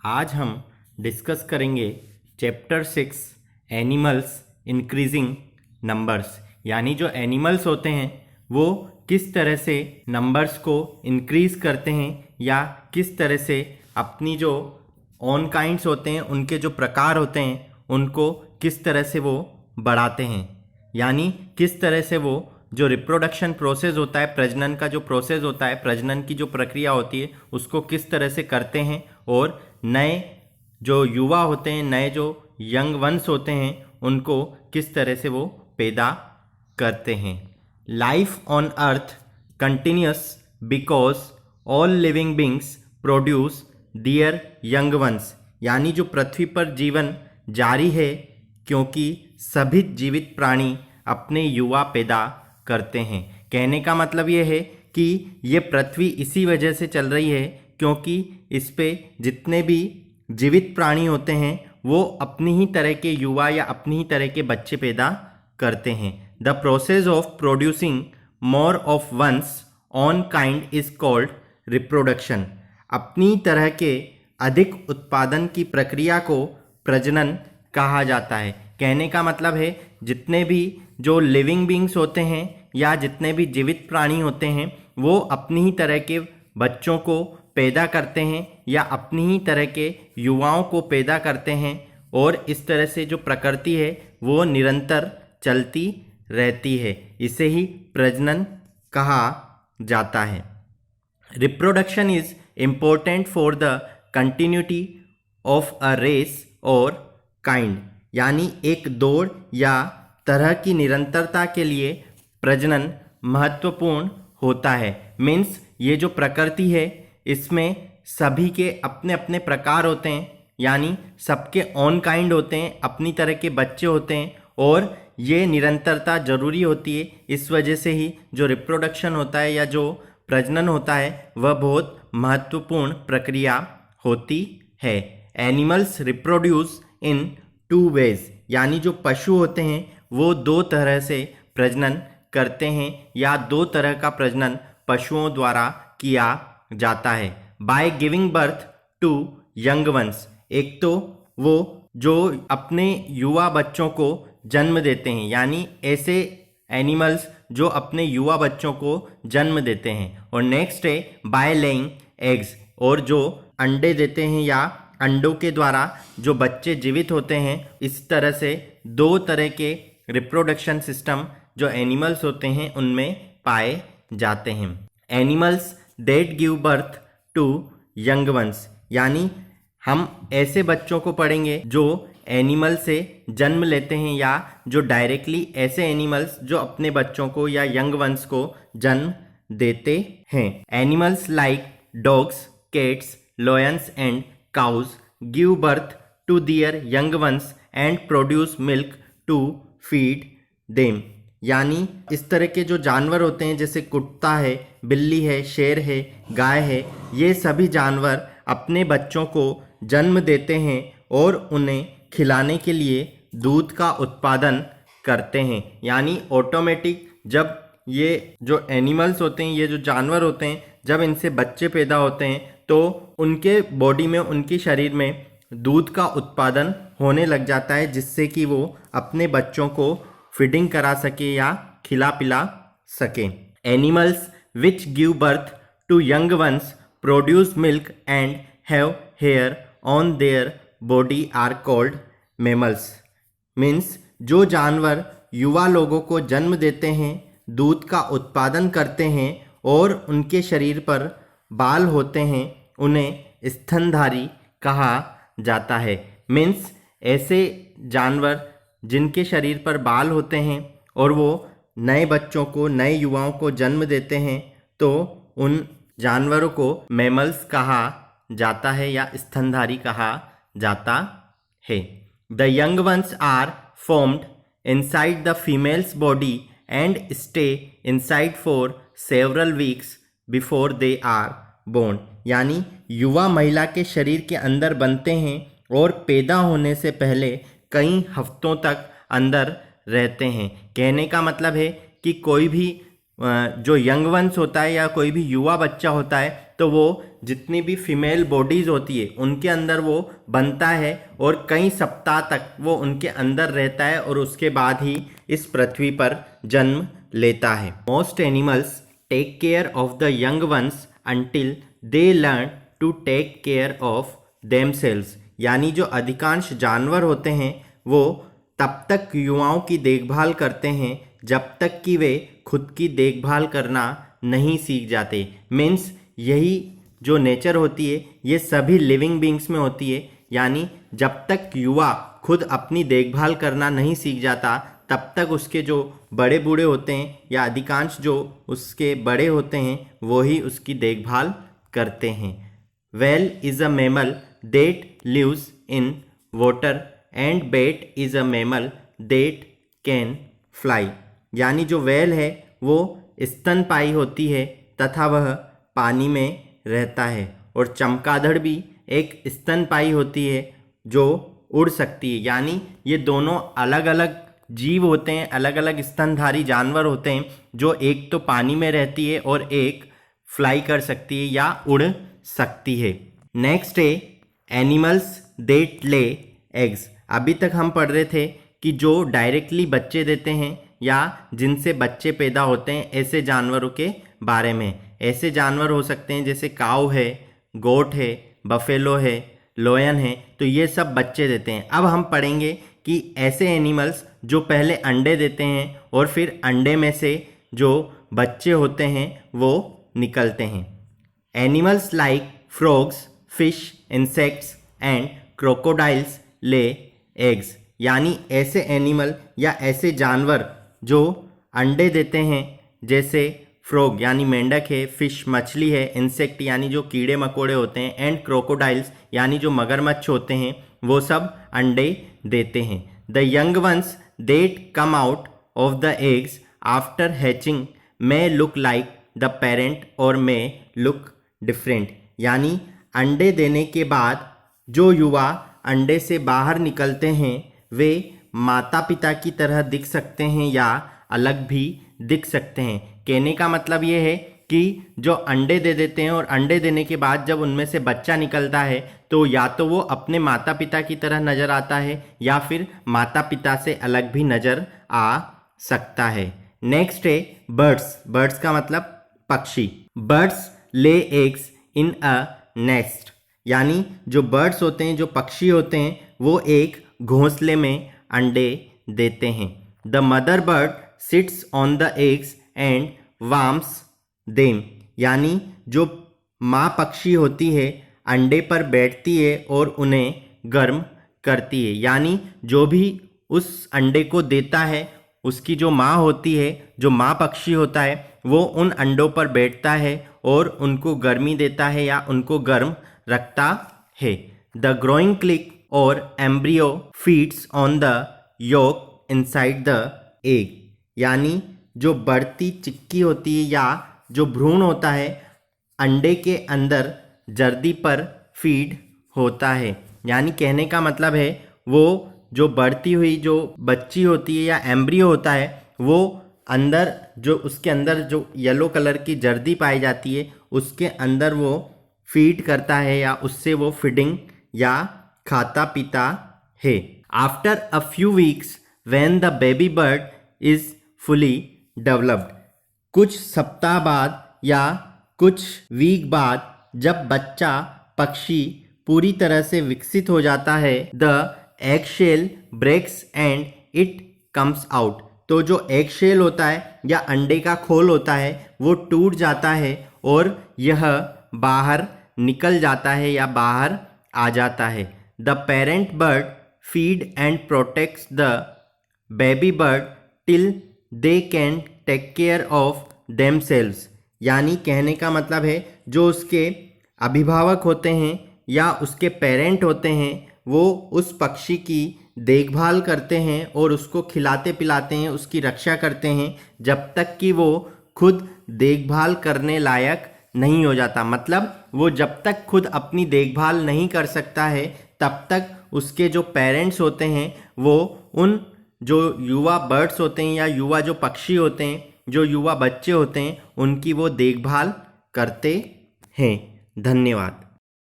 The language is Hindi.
आज हम डिस्कस करेंगे चैप्टर 6 एनिमल्स इंक्रीजिंग नंबर्स। यानी जो एनिमल्स होते हैं वो किस तरह से नंबर्स को इंक्रीज करते हैं या किस तरह से अपनी जो ऑन काइंड्स होते हैं उनके जो प्रकार होते हैं उनको किस तरह से वो बढ़ाते हैं। यानी किस तरह से वो जो रिप्रोडक्शन प्रोसेस होता है, प्रजनन का जो प्रोसेस होता है, प्रजनन की जो प्रक्रिया होती है उसको किस तरह से करते हैं और नए जो युवा होते हैं, नए जो यंग वंस होते हैं उनको किस तरह से वो पैदा करते हैं। Life on earth continues because all living beings produce their young ones. यानी जो पृथ्वी पर जीवन जारी है क्योंकि सभी जीवित प्राणी अपने युवा पैदा करते हैं। कहने का मतलब ये है कि ये पृथ्वी इसी वजह से चल रही है क्योंकि इस पे जितने भी जीवित प्राणी होते हैं वो अपनी ही तरह के युवा या अपनी ही तरह के बच्चे पैदा करते हैं। The process of producing more of one's own kind is called reproduction. अपनी तरह के अधिक उत्पादन की प्रक्रिया को प्रजनन कहा जाता है। कहने का मतलब है जितने भी जो लिविंग बींग्स होते हैं या जितने भी जीवित प्राणी होते हैं वो अपनी ही तरह के बच्चों को पैदा करते हैं या अपनी ही तरह के युवाओं को पैदा करते हैं और इस तरह से जो प्रकृति है वो निरंतर चलती रहती है। इसे ही प्रजनन कहा जाता है। Reproduction is important for the continuity of a race और काइंड। यानी एक दौड़ या तरह की निरंतरता के लिए प्रजनन महत्वपूर्ण होता है। मीन्स ये जो प्रकृति है इसमें सभी के अपने अपने प्रकार होते हैं, यानी सबके ऑन काइंड होते हैं, अपनी तरह के बच्चे होते हैं और ये निरंतरता जरूरी होती है। इस वजह से ही जो रिप्रोडक्शन होता है या जो प्रजनन होता है वह बहुत महत्वपूर्ण प्रक्रिया होती है। Animals reproduce in 2 ways. यानी जो पशु होते हैं वो 2 तरह से प्रजनन करते हैं या 2 तरह का प्रजनन पशुओं द्वारा किया जाता है। By giving birth to young ones. एक तो वो जो अपने युवा बच्चों को जन्म देते हैं, यानी ऐसे एनिमल्स जो अपने युवा बच्चों को जन्म देते हैं। और नेक्स्ट है बाय लेइंग एग्स, और जो अंडे देते हैं या अंडों के द्वारा जो बच्चे जीवित होते हैं। इस तरह से 2 तरह के रिप्रोडक्शन सिस्टम जो एनिमल्स होते हैं उनमें पाए जाते हैं। Animals that give birth to young ones. यानी हम ऐसे बच्चों को पढ़ेंगे जो एनिमल से जन्म लेते हैं या जो डायरेक्टली ऐसे एनिमल्स जो अपने बच्चों को या यंग वंस को जन्म देते हैं। Animals like dogs, cats, Lions and cows give birth to their young ones and produce milk to feed them। यानी इस तरह के जो जानवर होते हैं जैसे कुत्ता है, बिल्ली है, शेर है, गाय है, ये सभी जानवर अपने बच्चों को जन्म देते हैं और उन्हें खिलाने के लिए दूध का उत्पादन करते हैं। यानी ऑटोमेटिक जब ये जो एनिमल्स होते हैं, ये जो जानवर होते हैं, जब इनसे बच्चे पैदा होते हैं तो उनके बॉडी में, उनके शरीर में दूध का उत्पादन होने लग जाता है जिससे कि वो अपने बच्चों को फीडिंग करा सके या खिला पिला सके। Animals which give birth to young ones produce milk and have hair on their body are called mammals. Means जो जानवर युवा लोगों को जन्म देते हैं, दूध का उत्पादन करते हैं और उनके शरीर पर बाल होते हैं, उन्हें स्तनधारी कहा जाता है। मीन्स ऐसे जानवर जिनके शरीर पर बाल होते हैं और वो नए बच्चों को, नए युवाओं को जन्म देते हैं तो उन जानवरों को मैमल्स कहा जाता है या स्तनधारी कहा जाता है। The young ones are formed inside the female's body and stay inside for several weeks before they are born. यानी युवा महिला के शरीर के अंदर बनते हैं और पैदा होने से पहले कई हफ्तों तक अंदर रहते हैं। कहने का मतलब है कि कोई भी जो यंग वंस होता है या कोई भी युवा बच्चा होता है तो वो जितनी भी फीमेल बॉडीज़ होती है उनके अंदर वो बनता है और कई सप्ताह तक वो उनके अंदर रहता है और उसके बाद ही इस पृथ्वी पर जन्म लेता है। Most animals take care of the young ones until they learn to take care of themselves, यानी जो अधिकांश जानवर होते हैं वो तब तक युवाओं की देखभाल करते हैं जब तक कि वे खुद की देखभाल करना नहीं सीख जाते। मीन्स यही जो नेचर होती है ये सभी लिविंग बींग्स में होती है, यानी जब तक युवा खुद अपनी देखभाल करना नहीं सीख जाता तब तक उसके जो बड़े बूढ़े होते हैं या अधिकांश जो उसके बड़े होते हैं वो ही उसकी देखभाल करते हैं। Whale is a mammal that lives in water and bat is a mammal that can fly, यानी जो whale है वो स्तनपायी होती है तथा वह पानी में रहता है और चमगादड़ भी एक स्तनपायी होती है जो उड़ सकती है। यानी ये दोनों अलग अलग जीव होते हैं, अलग अलग स्तनधारी जानवर होते हैं, जो एक तो पानी में रहती है और एक फ्लाई कर सकती है या उड़ सकती है। नेक्स्ट है एनिमल्स देट ले एग्स। अभी तक हम पढ़ रहे थे कि जो डायरेक्टली बच्चे देते हैं या जिनसे बच्चे पैदा होते हैं ऐसे जानवरों के बारे में। ऐसे जानवर हो सकते हैं जैसे काऊ है, गोट है, बफेलो है, लोयन है, तो ये सब बच्चे देते हैं। अब हम पढ़ेंगे कि ऐसे एनिमल्स जो पहले अंडे देते हैं और फिर अंडे में से जो बच्चे होते हैं वो निकलते हैं। Animals like frogs, fish, insects and crocodiles lay eggs, यानी ऐसे एनिमल या ऐसे जानवर जो अंडे देते हैं जैसे फ्रॉग यानी मेंढक है, फिश मछली है, इंसेक्ट यानी जो कीड़े मकोड़े होते हैं, एंड क्रोकोडाइल्स यानी जो मगरमच्छ होते हैं, वो सब अंडे देते हैं। The young ones that come out of the eggs after hatching may look like the parent और मे लुक डिफरेंट, यानी अंडे देने के बाद जो युवा अंडे से बाहर निकलते हैं वे माता पिता की तरह दिख सकते हैं या अलग भी दिख सकते हैं। कहने का मतलब ये है कि जो अंडे दे देते हैं और अंडे देने के बाद जब उनमें से बच्चा निकलता है तो या तो वो अपने माता पिता की तरह नज़र आता है या फिर माता पिता से अलग भी नज़र आ सकता है। नेक्स्ट है बर्ड्स। बर्ड्स का मतलब पक्षी। Birds lay eggs in a nest, यानी जो बर्ड्स होते हैं, जो पक्षी होते हैं, वो एक घोंसले में अंडे देते हैं। The mother bird sits on the eggs and warms them, यानी जो माँ पक्षी होती है अंडे पर बैठती है और उन्हें गर्म करती है। यानी जो भी उस अंडे को देता है उसकी जो माँ होती है, जो माँ पक्षी होता है, वो उन अंडों पर बैठता है और उनको गर्मी देता है या उनको गर्म रखता है। द ग्रोइंग क्लिक और embryo feeds on the yolk inside the egg, यानी जो बढ़ती चिक्की होती है या जो भ्रूण होता है अंडे के अंदर जर्दी पर फीड होता है। यानी कहने का मतलब है वो जो बढ़ती हुई जो बच्ची होती है या एम्ब्रियो होता है वो अंदर जो उसके अंदर जो येलो कलर की जर्दी पाई जाती है उसके अंदर वो फीड करता है या उससे वो फीडिंग या खाता पीता है। After a few weeks when the baby bird is fully developed, कुछ सप्ताह बाद या कुछ वीक बाद जब बच्चा पक्षी पूरी तरह से विकसित हो जाता है, the egg shell breaks and it comes out, तो जो एग शेल होता है या अंडे का खोल होता है वो टूट जाता है और यह बाहर निकल जाता है या बाहर आ जाता है। The parent bird feed and protects the baby bird till they can take care of themselves, यानी कहने का मतलब है जो उसके अभिभावक होते हैं या उसके पेरेंट होते हैं वो उस पक्षी की देखभाल करते हैं और उसको खिलाते पिलाते हैं, उसकी रक्षा करते हैं जब तक कि वो खुद देखभाल करने लायक नहीं हो जाता। मतलब वो जब तक खुद अपनी देखभाल नहीं कर सकता है तब तक उसके जो पेरेंट्स होते हैं वो उन जो युवा बर्ड्स होते हैं या युवा जो पक्षी होते हैं, जो युवा बच्चे होते हैं, उनकी वो देखभाल करते हैं। धन्यवाद।